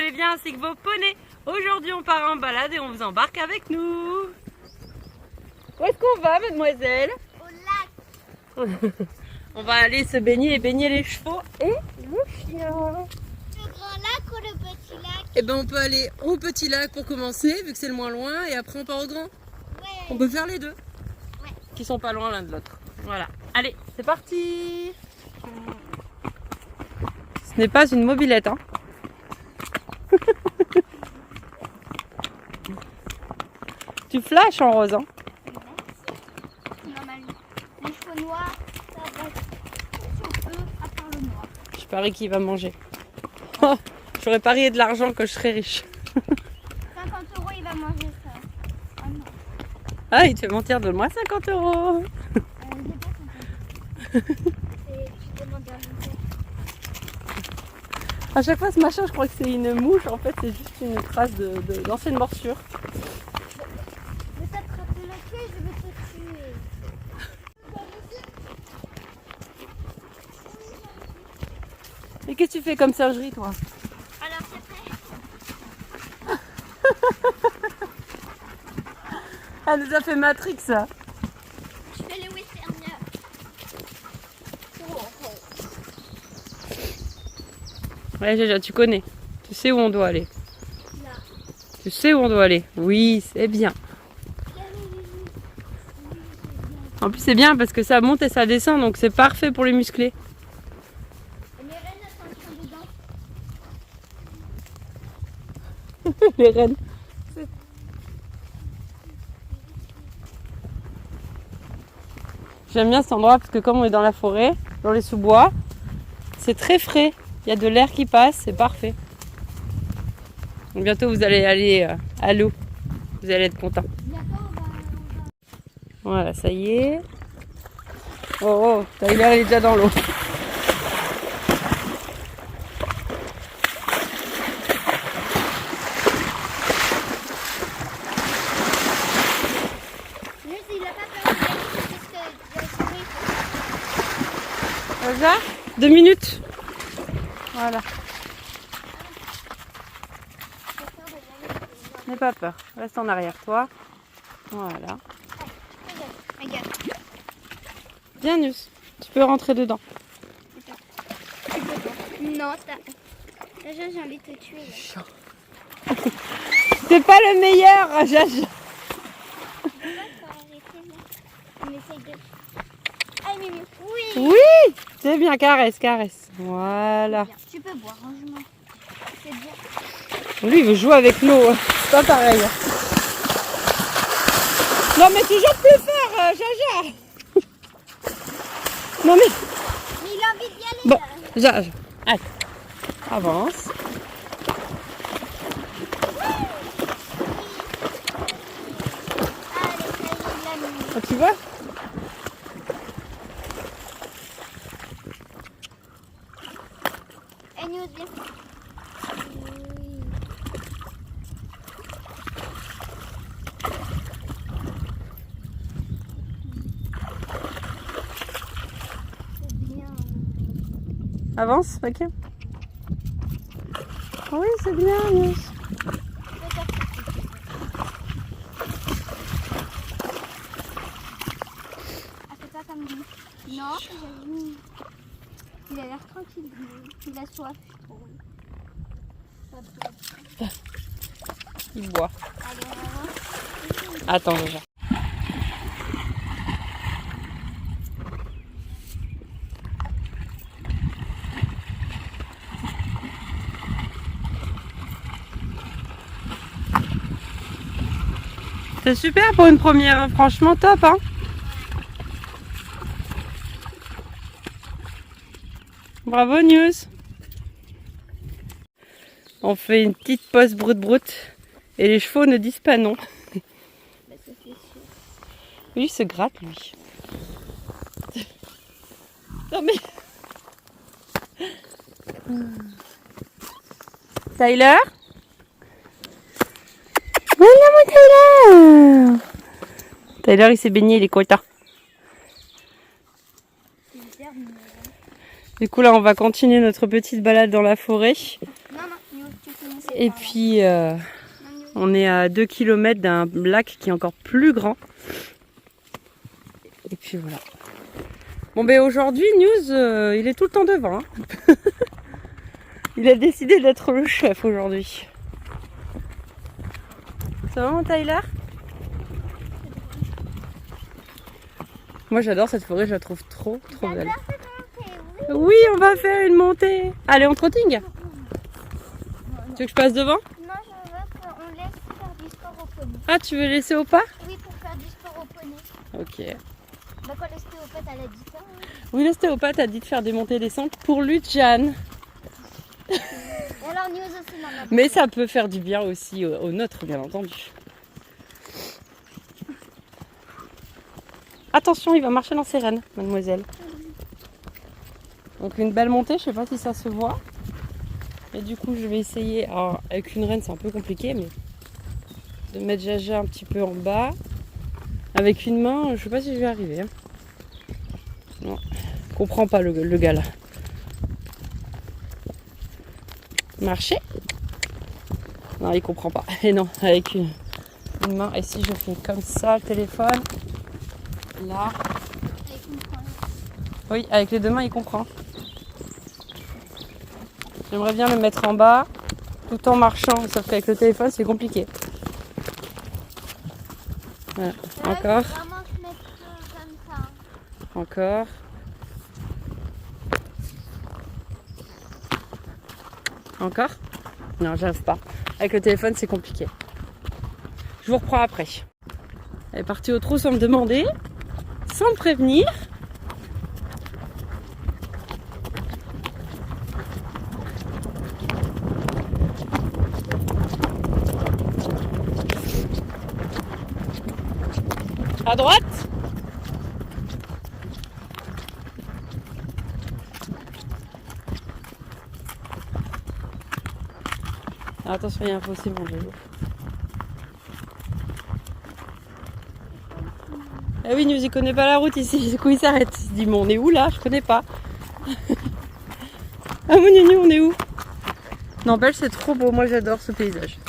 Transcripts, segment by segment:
allez bien ainsi que vos poneys. Aujourd'hui on part en balade et on vous embarque avec nous. Où est-ce qu'on va, mademoiselle? Au lac. On va aller se baigner et baigner les chevaux et le chien. Le grand lac ou le petit lac? Eh ben on peut aller au petit lac pour commencer vu que c'est le moins loin et après on part au grand. Ouais. On peut faire les deux. Ouais. Qui sont pas loin l'un de l'autre. Voilà. Allez, c'est parti. Ce n'est pas une mobilette, hein. Tu flashes en rose, hein. Normalement. Les cheveux noirs, ça va être sur eux à part le noir. Je parie qu'il va manger. Oh, j'aurais parié de l'argent que je serais riche. 50 €, il va manger ça. Oh non. Ah, il te fait mentir, donne-moi 50 €. J'ai pas 50 €. Tu demandes à mon père. À chaque fois, ce machin, je crois que c'est une mouche. En fait, c'est juste une trace d'ancienne morsure. Je vais t'attraper la queue, je vais te tuer. Et qu'est-ce que tu fais comme singerie, toi? Alors c'est prêt? Elle nous a fait Matrix, ça. Je fais le westerners. Ouais, Jaja, tu connais. Tu sais où on doit aller. Là. Tu sais où on doit aller. Oui, c'est bien. En plus, c'est bien parce que ça monte et ça descend, donc c'est parfait pour les musclés. Les rennes, attention dedans. Les rennes. J'aime bien cet endroit parce que comme on est dans la forêt, dans les sous-bois, c'est très frais. Il y a de l'air qui passe, c'est parfait. Donc bientôt vous allez aller à l'eau. Vous allez être content. Bientôt on va... Voilà, ça y est. Oh, oh, Tyler il est déjà dans l'eau. Lui, il a pas peur de gagner parce que Rosa, 2 minutes. Voilà. N'aie pas peur. Reste en arrière, toi. Voilà. Regarde. Bien, Nus. Tu peux rentrer dedans. Non, déjà j'ai envie de te tuer. Là. C'est pas le meilleur, Jaja. On essaye de... Ah, Mimi. Oui. Oui, c'est bien. Caresse, caresse. Voilà. Bien. Tu peux boire, range-moi. C'est bien. Lui, il veut jouer avec l'eau. C'est pas pareil. Non, mais toujours plus fort, Jaja. Non, mais... Mais il a envie d'y aller. Bon, Là. Jaja. Allez. Avance. Allez, ça y est, il l'a mis. Ah, tu vois? Et nous, viens. Oui. C'est bien. Avance, ok. Oui, c'est bien, Nus. Ah, c'est pas comme lui. Non, j'avoue. Il a l'air tranquille. Il a soif, je trouve. Il boit. Allez, on va voir. Attends, Jaja. C'est super pour une première, hein. Franchement top, hein. Bravo, News. On fait une petite pause broute-broute et les chevaux ne disent pas non. Bah, ça c'est sûr. Lui, il se gratte, lui. Non mais... Tyler? Voilà mon Tyler! Tyler, il s'est baigné, il est content. Du coup, là, on va continuer notre petite balade dans la forêt. Non, non, tu finis. Et puis, on est à 2 km d'un lac qui est encore plus grand. Et puis voilà. Bon ben aujourd'hui, News, il est tout le temps devant. Hein. Il a décidé d'être le chef aujourd'hui. Ça va mon Tyler? Moi j'adore cette forêt, je la trouve trop belle. Oui, on va faire une montée. Allez, on trotting. Tu veux que je passe devant? Non, je veux qu'on laisse faire du sport au poney. Ah, tu veux laisser au pas? Oui, pour faire du sport au poney. Ok. Bah quand l'ostéopathe elle a dit ça. Hein. Oui, l'ostéopathe a dit de faire des montées et descentes pour Luciane. Et alors News aussi m'en a. Mais ça peut faire du bien aussi au nôtre, bien entendu. Attention, il va marcher dans ses rênes, mademoiselle. Donc une belle montée, je sais pas si ça se voit. Et du coup, je vais essayer, alors, avec une reine c'est un peu compliqué, mais de mettre Jaja un petit peu en bas. Avec une main, je sais pas si je vais arriver. Hein. Non, je comprends pas le gars là. Marcher? Non, il comprend pas. Et non, avec une main. Et si je fais comme ça le téléphone, là. Oui, avec les deux mains, il comprend. J'aimerais bien le mettre en bas, tout en marchant, sauf qu'avec le téléphone, c'est compliqué. Voilà. Encore. Vraiment se mettre comme ça. Encore. Encore? Non, j'arrive pas. Avec le téléphone, c'est compliqué. Je vous reprends après. Elle est partie au trou sans me demander, sans me prévenir. À droite? Ah, attention, il y a un fossé, mon vélo. Ah oui, News, il connaît pas la route ici. Du coup, il s'arrête. Il se dit, mais on est où là? Je connais pas. Ah, mon Nunu, on est où? N'empêche, c'est trop beau. Moi, j'adore ce paysage.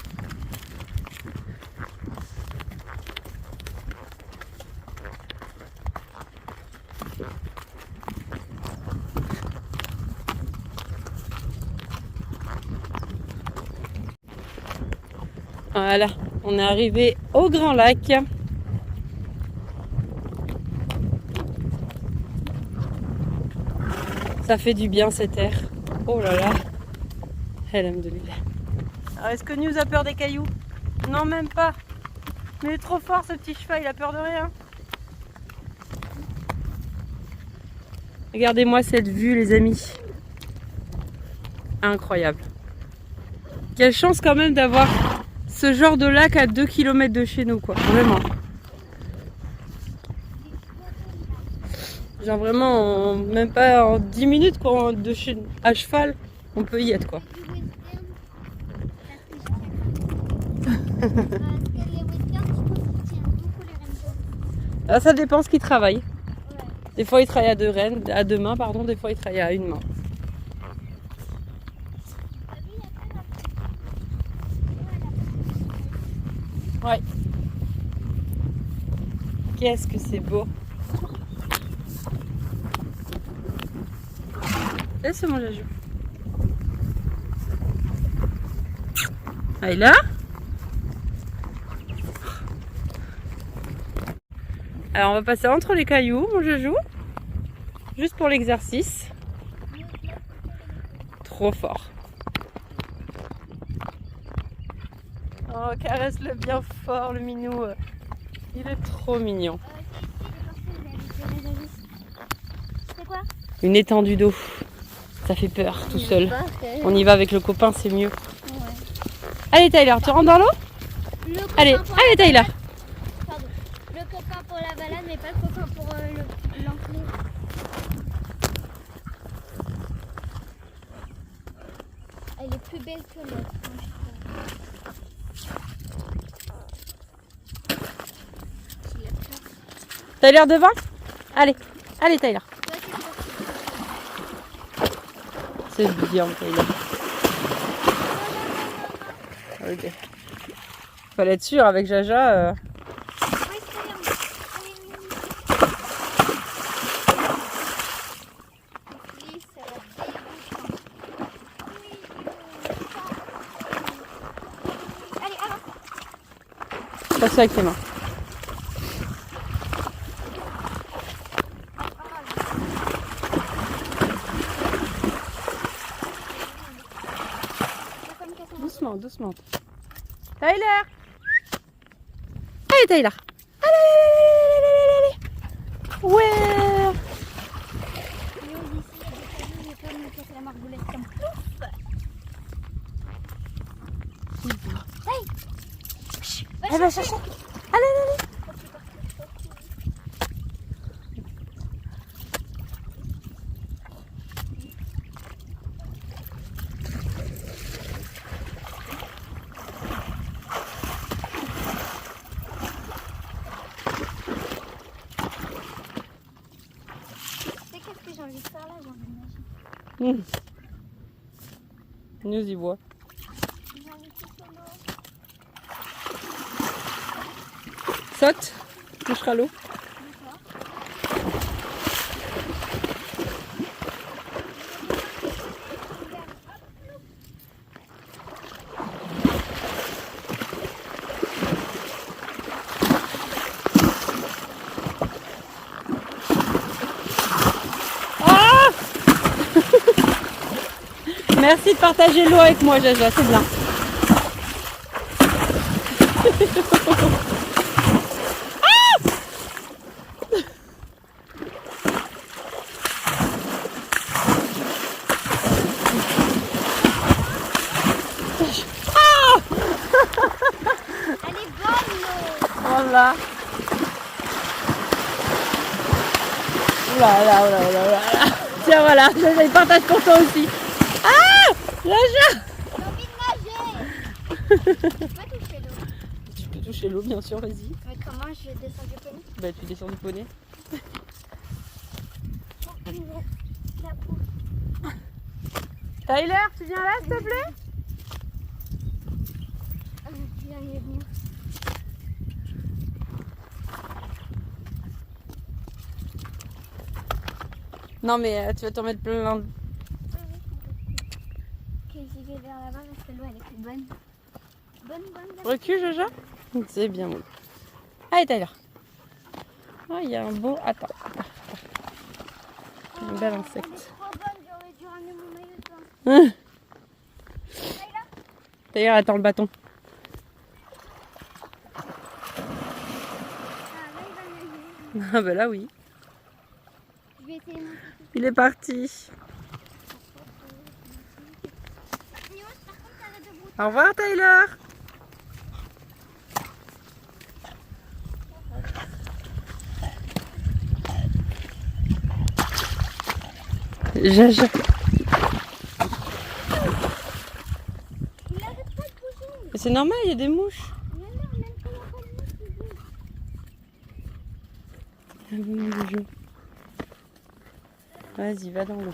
Voilà, on est arrivé au Grand Lac. Ça fait du bien cet air. Oh là là. Alhamdoulilah. Alors est-ce que News a peur des cailloux? Non, même pas. Mais il est trop fort ce petit cheval, il a peur de rien. Regardez-moi cette vue les amis. Incroyable. Quelle chance quand même d'avoir ce genre de lac à 2 km de chez nous quoi. Vraiment. Genre vraiment, même pas en 10 minutes quoi, à cheval, on peut y être quoi. Ah, ça dépend ce qu'il travaille. Des fois il travaille à deux mains, pardon, des fois il travaille à une main. Ouais. Qu'est-ce que c'est beau. Laisse mon Jajou. Ah, et là? Alors on va passer entre les cailloux, mon Jajou. Juste pour l'exercice. Trop fort. Oh, caresse-le bien fort, le minou. Il est trop mignon. C'est quoi? Une étendue d'eau. Ça fait peur tout seul. On y va avec le copain, c'est mieux. Ouais. Allez Tyler, tu rentres dans l'eau? Allez, allez Tyler. Pardon. Le copain pour la balade, mais pas le copain pour l'enclure. Elle est plus belle que l'autre. Tyler devant? Allez, allez Tyler. C'est bien Tyler. ok. Fallait être sûr avec Jaja. Oui, c'est bien. Oui, ça va dégoûtant. Oui, allez, avance. Fais ça avec tes mains. Doucement, doucement. Tyler! Allez, Tyler! Allez, allez, allez, allez, allez. Ouais! Léo, d'ici, il y a des cailloux, j'ai peur de me casser la margoulette comme pouf. Hey! Elle va chercher. Allez, allez, allez. Tu sais qu'est-ce que j'ai envie de faire là? J'ai envie de nager. Nous y voit. J'ai envie de sauter l'eau. Saute. Touchera l'eau. Ah! Merci de partager l'eau avec moi, Jaja, c'est bien. Elle est bonne l'eau. Voilà. Oula, là, oula, oula, oula. Tiens, voilà, Jaja, il partage pour toi aussi. Ah! Jaja! J'ai envie de nager. Je peux toucher l'eau. Tu peux toucher l'eau, bien sûr, vas-y. Mais comment je descends du poney? Bah, tu descends du poney. La boue. Tyler, tu viens là, s'il te plaît? Ah, tu viens de venir. Non, mais tu vas t'en mettre plein. Ok, j'y vais vers là-bas parce que l'eau elle est plus bonne. Bonne. Recule, Jaja. C'est bien bon. Allez, Tyler. Oh, il y a un beau. Attends. Un bel Elle est insecte. trop bonne, j'aurais dû ramener mon maillot de bain. Tyler, attends le bâton. Ah, là il va nager. Ah, bah là, oui. Je vais essayer mon petit. Il est parti. Léo, par contre, t'arrêtes de brouter. Au revoir, Tyler. Jaja. Il arrête pas de bouger. Mais c'est normal, il y a des mouches. Mais non, même quand il n'y a pas de mouche, il bouge. Vas-y, va dans l'eau.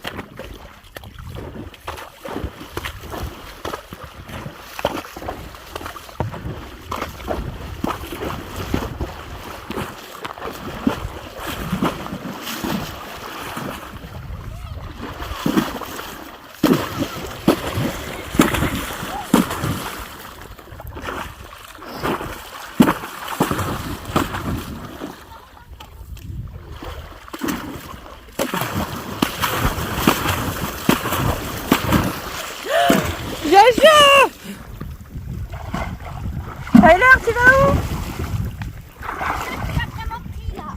Jaja! Tyler, tu vas où? Tu as vraiment pris là.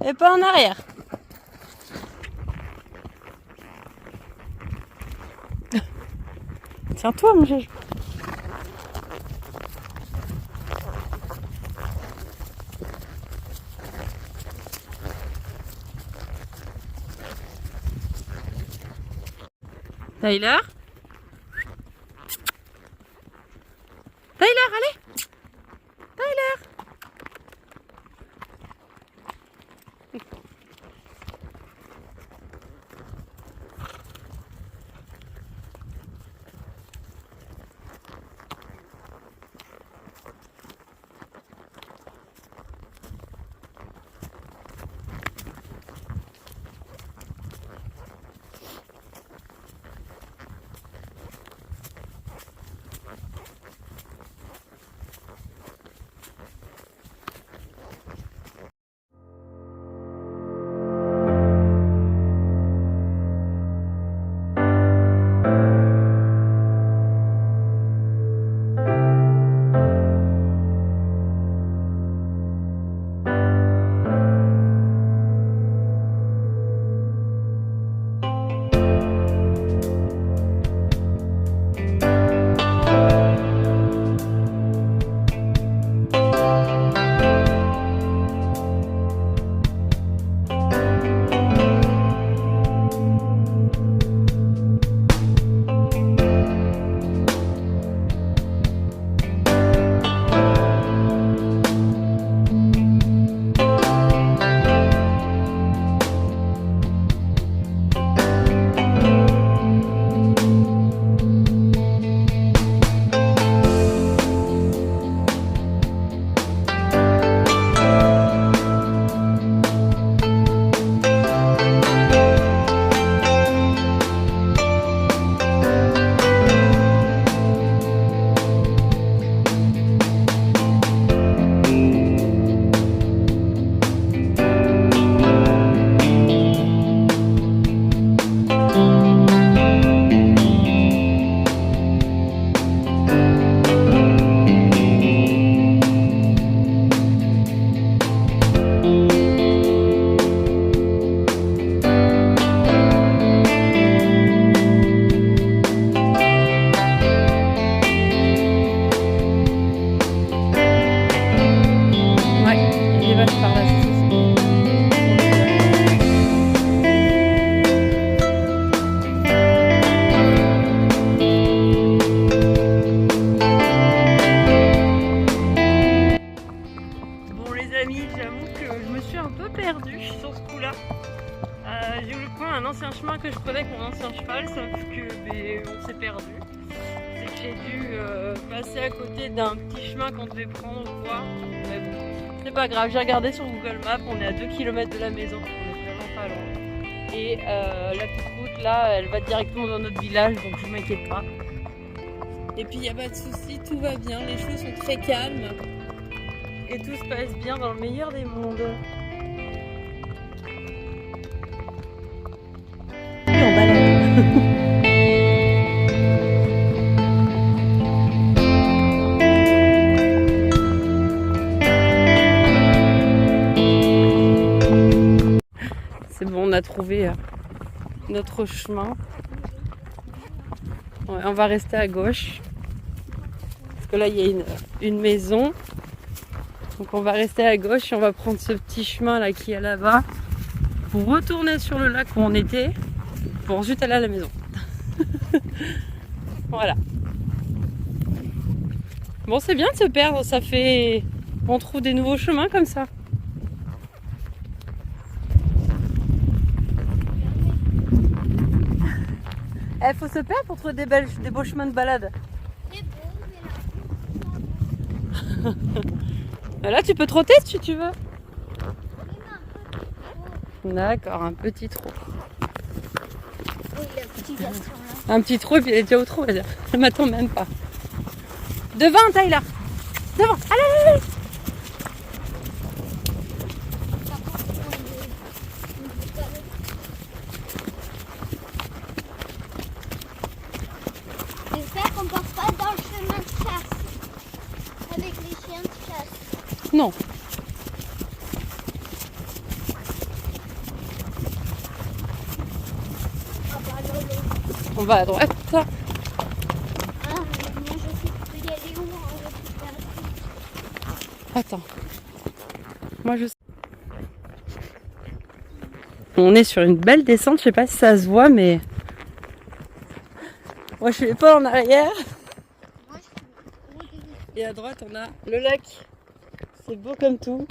Et pas en arrière. Tiens-toi, mon Jaja. Tyler? Tyler, allez! Tyler! ancien chemin que je prenais avec mon ancien cheval, sauf que on s'est perdu. C'est que j'ai dû passer à côté d'un petit chemin qu'on devait prendre ou quoi. Mais bon, c'est pas grave, j'ai regardé sur Google Maps, on est à 2 km de la maison, donc on est vraiment pas loin. Et la petite route là, elle va directement dans notre village, donc je m'inquiète pas. Et puis il n'y a pas de souci, tout va bien, les choses sont très calmes. Et tout se passe bien dans le meilleur des mondes. C'est bon, on a trouvé notre chemin. Ouais, on va rester à gauche. Parce que là, il y a une maison. Donc on va rester à gauche et on va prendre ce petit chemin là qui est là-bas pour retourner sur le lac où on était pour ensuite aller à la maison. Voilà. Bon, c'est bien de se perdre, ça fait... On trouve des nouveaux chemins comme ça. Il faut se perdre pour trouver des beaux chemins de balade. Là, tu peux trotter si tu veux. D'accord, un petit trou. Un petit trou et puis elle est déjà au trou. Elle ne m'attend même pas. Devant, Tyler. Devant. Allez, allez. J'espère qu'on ne part pas dans le chemin de chasse. Avec les chiens de chasse. Non. On va à droite. Ah, moi je sais plus y aller où. Attends. Moi je sais. On est sur une belle descente, je sais pas si ça se voit, mais moi je suis pas en arrière. Et à droite on a le lac. C'est beau comme tout.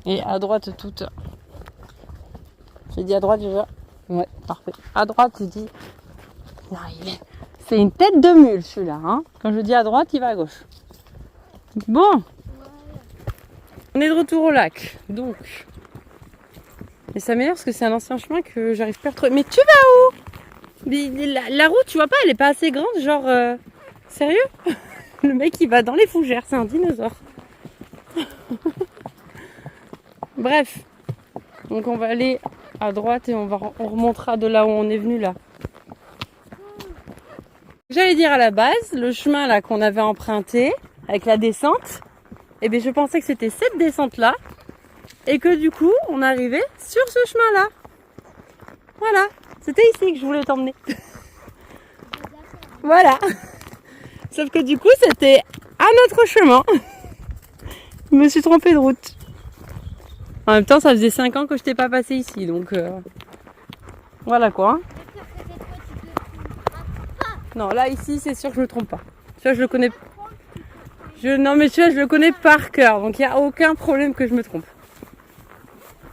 Et à droite toute. J'ai dit à droite déjà. Ouais, parfait. À droite, j'ai dit. Non, c'est une tête de mule celui-là. Hein. Quand je dis à droite, il va à gauche. Bon. On est de retour au lac. Donc. Et ça m'énerve parce que c'est un ancien chemin que j'arrive pas à retrouver. Mais tu vas où? La route, tu vois pas, elle est pas assez grande. Genre. Sérieux? Le mec, il va dans les fougères. C'est un dinosaure. Bref. Donc on va aller à droite et on remontera de là où on est venu là. J'allais dire à la base, le chemin là qu'on avait emprunté avec la descente, eh bien je pensais que c'était cette descente là et que du coup on arrivait sur ce chemin là. Voilà, c'était ici que je voulais t'emmener. Voilà. Sauf que du coup c'était un autre chemin. Je me suis trompée de route. En même temps, ça faisait 5 ans que je t'ai pas passé ici, donc voilà quoi. Non, là ici, c'est sûr que je me trompe pas. Tu vois, je le connais. Non, mais tu vois, je le connais par cœur, donc il n'y a aucun problème que je me trompe.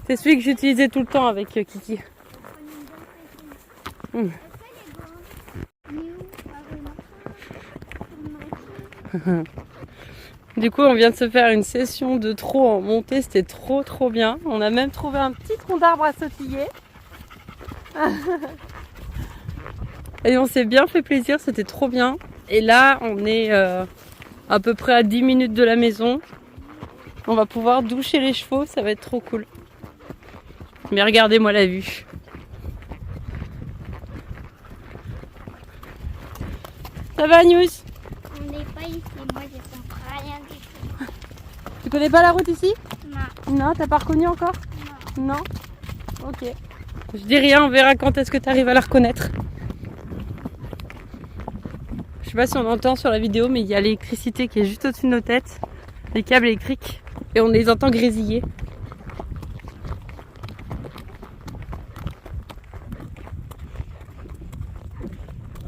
C'est celui que j'utilisais tout le temps avec Kiki. Du coup, on vient de se faire une session de trot en montée, c'était trop bien. On a même trouvé un petit tronc d'arbre à sautiller. Et on s'est bien fait plaisir, c'était trop bien. Et là, on est à peu près à 10 minutes de la maison. On va pouvoir doucher les chevaux, ça va être trop cool. Mais regardez-moi la vue. Ça va, News? On n'est pas ici, moi j'ai pas rien du tout. Tu connais pas la route ici? Non. Non, t'as pas reconnu encore? Non. Non? Ok. Je dis rien, on verra quand est-ce que tu arrives à la reconnaître. Je sais pas si on entend sur la vidéo, mais il y a l'électricité qui est juste au-dessus de nos têtes. Les câbles électriques. Et on les entend grésiller.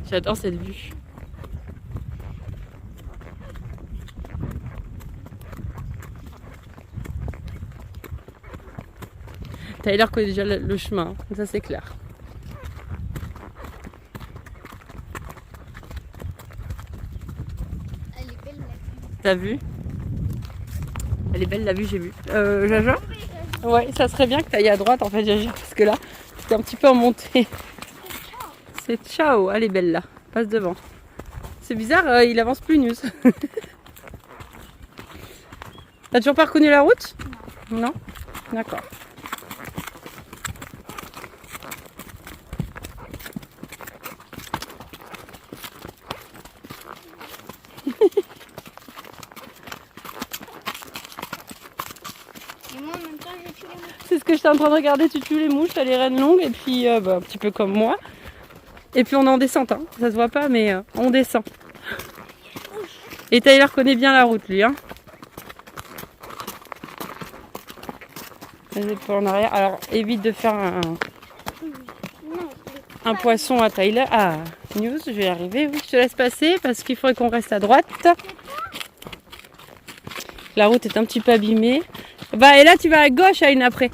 J'adore cette vue. Tyler connaît déjà le chemin, ça c'est clair. Elle est belle la vue. T'as vu? Elle est belle la vue, j'ai vu. Jaja? Ouais, ça serait bien que tu ailles à droite en fait, Jaja, parce que là, c'est un petit peu en montée. C'est ciao, elle est belle là, passe devant. C'est bizarre, il avance plus, News. T'as toujours pas reconnu la route? Non. D'accord. Et moi en même temps j'ai tué les mouches. C'est ce que j'étais en train de regarder, tu tues les mouches, t'as les rênes longues et puis un petit peu comme moi. Et puis on est en descente, hein. Ça se voit pas mais on descend. Et Tyler connaît bien la route lui, hein. Les épaules en arrière. Alors évite de faire un poisson à Tyler. Ah, News, je vais y arriver. Oui, je te laisse passer parce qu'il faudrait qu'on reste à droite. La route est un petit peu abîmée. Bah, et là, tu vas à gauche à une après.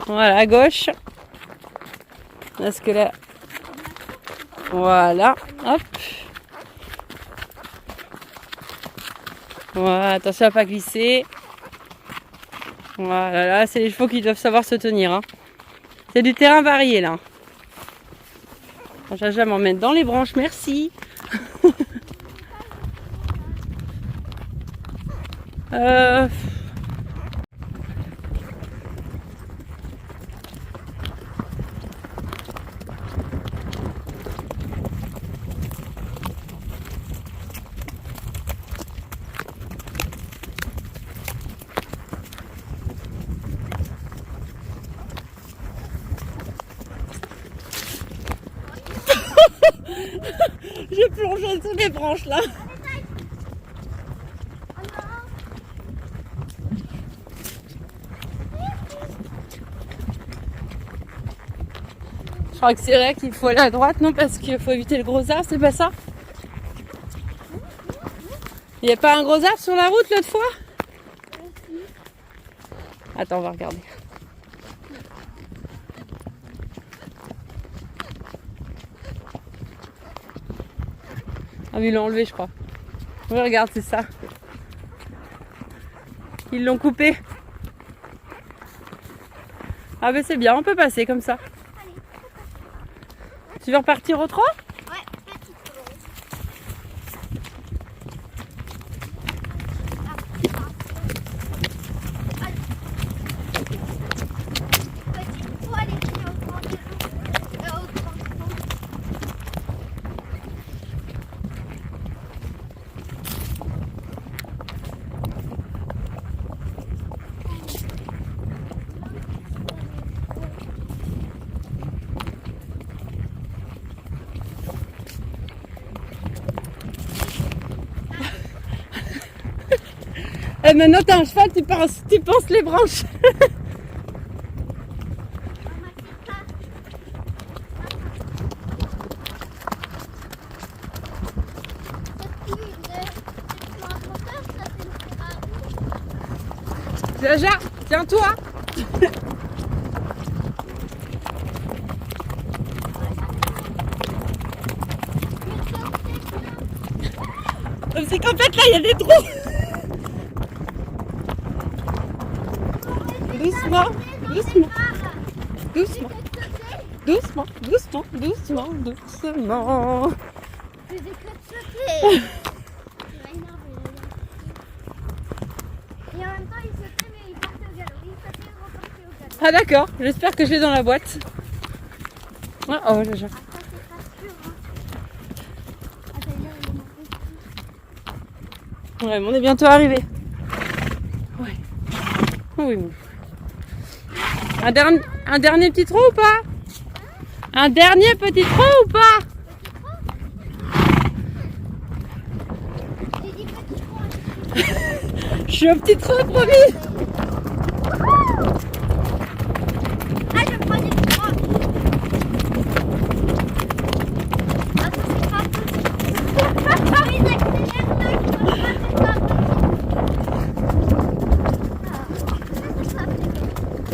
Voilà, à gauche. Parce que là... Voilà, hop. Voilà, attention à pas glisser. Voilà, là, c'est les chevaux qui doivent savoir se tenir. Hein. C'est du terrain varié, là. Jaja m'emmène dans les branches, merci. J'ai plongé sous les branches là. Je crois que c'est vrai qu'il faut aller à droite, non? Parce qu'il faut éviter le gros arbre, c'est pas ça? Il n'y a pas un gros arbre sur la route l'autre fois? Attends, on va regarder. Ah oui, ils l'ont enlevé, je crois. Oui, regarde, c'est ça. Ils l'ont coupé. Ah ben c'est bien, on peut passer comme ça. Tu veux repartir au trot? Ouais, petite rose. Petite poêle et puis au grand de l'eau. Et maintenant t'as un cheval, tu penses les branches. Jaja, tiens-toi. C'est qu'en fait là il y a des trous. Doucement, doucement, doucement, doucement, doucement, doucement, doucement. Je les ai fait sauter. Il m'a énervé. Et en même temps, il sautait, mais il partait au galop. Il sautait, il repartait au galop. Ah d'accord, j'espère que je l'ai dans la boîte. Ah, oh, Jaja. Ah, ça, c'est pas sûr. Hein. Ah, d'ailleurs, il est Ouais, mais on est bientôt arrivé. Ouais. Oh oui, bon. Un dernier petit trou ou pas? Un dernier petit trou ou pas? J'ai dit petit trou. Je suis au petit trou, promis. Ah, je prends des trois. Ah, ça, c'est pas possible. Ah, oui, j'accélère là, je peux pas faire ça.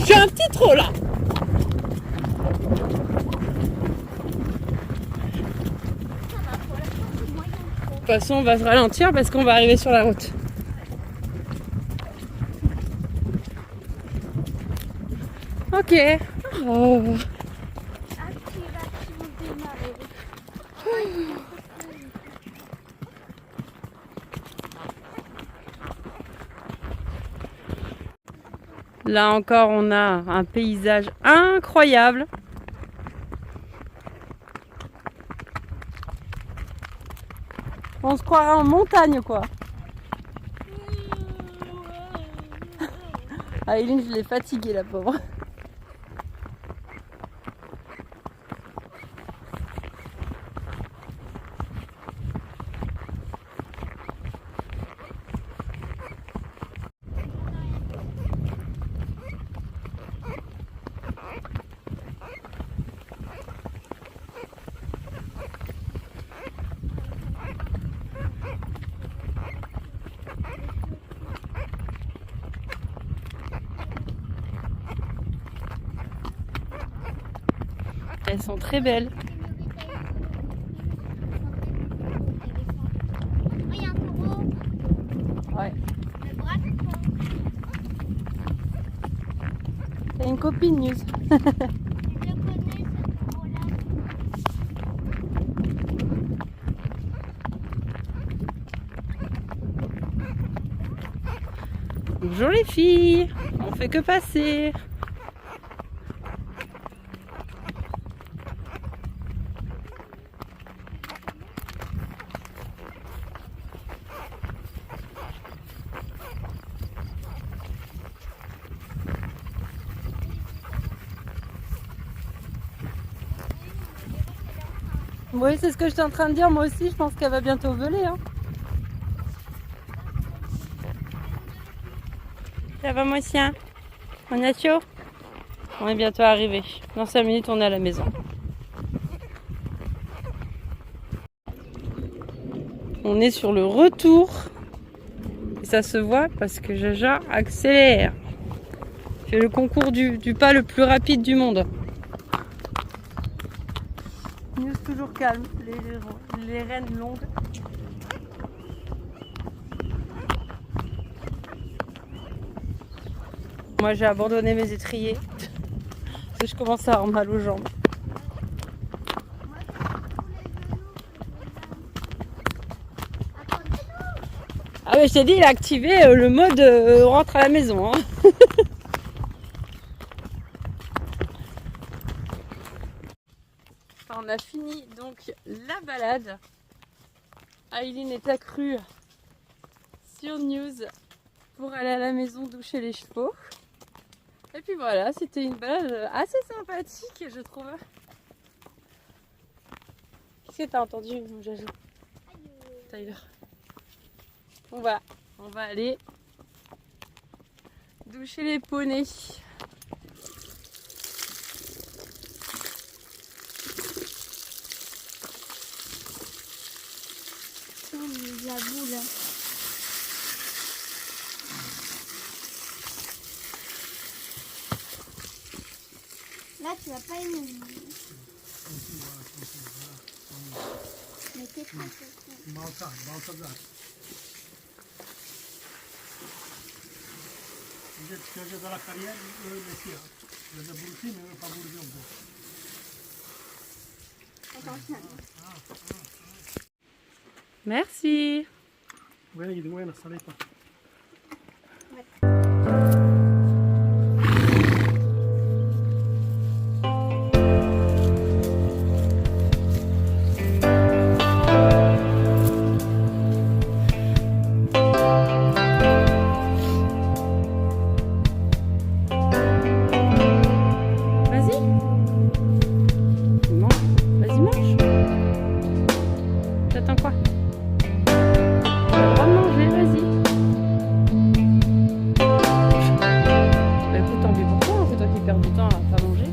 suis un petit trop là. De toute façon, on va se ralentir parce qu'on va arriver sur la route. Ok. Oh. Là encore, on a un paysage incroyable. On se croirait en montagne, quoi. Aileen, je l'ai fatiguée, la pauvre. Elles sont très belles. Il y a un taureau. Ouais. Le bras de taureau. T'as une copine, News. Je le connais, ce taureau-là. Bonjour les filles. On fait que passer. Oui, c'est ce que j'étais en train de dire. Moi aussi, je pense qu'elle va bientôt voler. Hein. Ça va, moi aussi. Hein. On est chaud. On est bientôt arrivé. Dans 5 minutes, on est à la maison. On est sur le retour. Et ça se voit parce que Jaja accélère. C'est le concours du pas le plus rapide du monde. News toujours calme, les rênes longues. Moi j'ai abandonné mes étriers. Parce que je commence à avoir mal aux jambes. Ah mais je t'ai dit, il a activé le mode rentre à la maison. Hein. On a fini donc la balade. Aileen est accrue sur News pour aller à la maison doucher les chevaux. Et puis voilà, c'était une balade assez sympathique, je trouve. Qu'est-ce que t'as entendu, mon Jajou? Tyler. On va aller doucher les poneys. La boule. Là, tu vas pas aimer. Mais t'es très Balta. Önce çıkacağız ala kariyer öyle şey ya. Böyle buruşayım öyle kaburacağım bu. attention. Merci. Buraya gidin buraya nasıl salayım. Vas-y. Non. Vas-y, mange. T'attends quoi? T'as le droit de manger, vas-y. Bah écoute, tant pis pour toi, hein, c'est toi qui perds du temps à pas manger.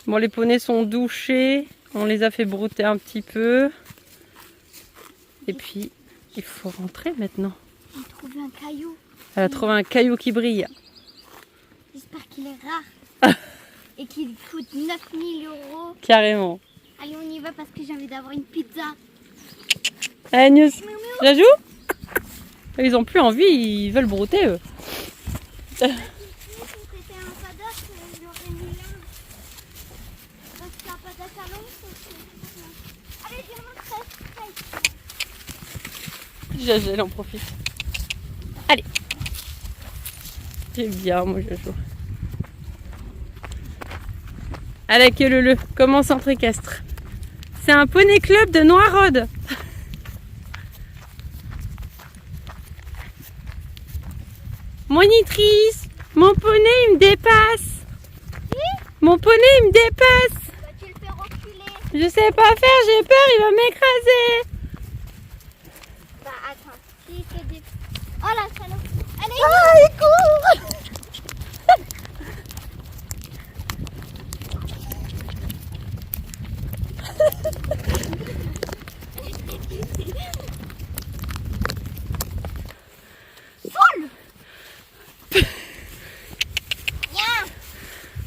Bon, les poneys sont douchés. On les a fait brouter un petit peu. Et puis, il faut rentrer maintenant. J'ai trouvé un caillou. Elle a trouvé un caillou qui brille. J'espère qu'il est rare. Et qu'il coûte 9000 €. Carrément. Allez, on y va parce que j'ai envie d'avoir une pizza. Allez, News. Jajou? Ils ont plus envie, ils veulent brouter eux. Si c'était un paddock, j'aurais mis là. Parce que c'est un paddock à l'ombre, c'est... Allez, je montre. Jajou, elle en profite. Allez. J'aime bien, moi, Jajou. Allez, que le comment centre équestre. C'est un poney club de Noiraude. Monitrice, mon poney il me dépasse. Mon poney il me dépasse. Bah, tu le fais reculer. Je sais pas faire, j'ai peur, il va m'écraser. Bah, attends. Si c'est des... Oh la salope. Allez, il court.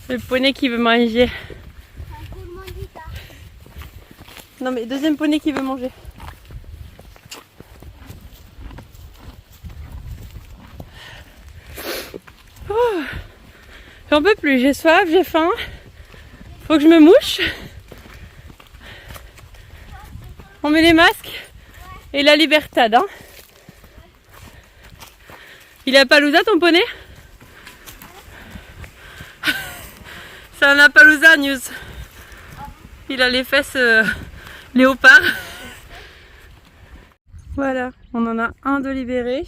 Le poney qui veut manger. un roulement de guitare. Non mais deuxième poney qui veut manger. Oh, j'en peux plus, j'ai soif, j'ai faim. Faut que je me mouche. On met les masques et la libertad. Hein. Il a Palooza ton poney? C'est un Appaloosa News. Il a les fesses léopard. Voilà, on en a un de libéré.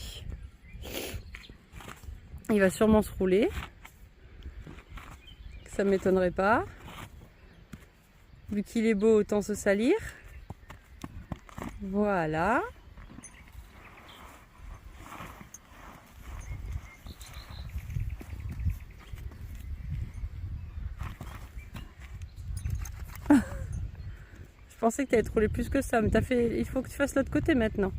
Il va sûrement se rouler. Ça m'étonnerait pas. Vu qu'il est beau, autant se salir. Voilà. Je pensais que tu allais te rouler plus que ça, mais il faut que tu fasses l'autre côté maintenant.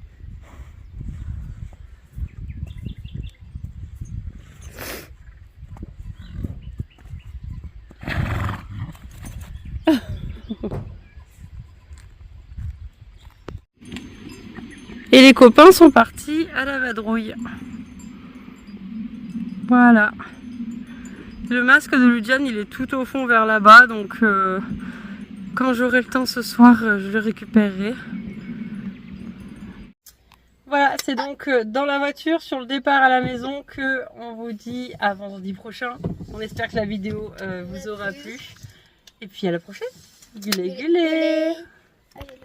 Et les copains sont partis à la vadrouille. Voilà. Le masque de Ludiane, il est tout au fond vers là-bas, donc quand j'aurai le temps ce soir, je le récupérerai. Voilà, c'est donc dans la voiture, sur le départ à la maison, que on vous dit à vendredi prochain. On espère que la vidéo vous aura plu. Et puis à la prochaine. Gulé, gulé. Allez,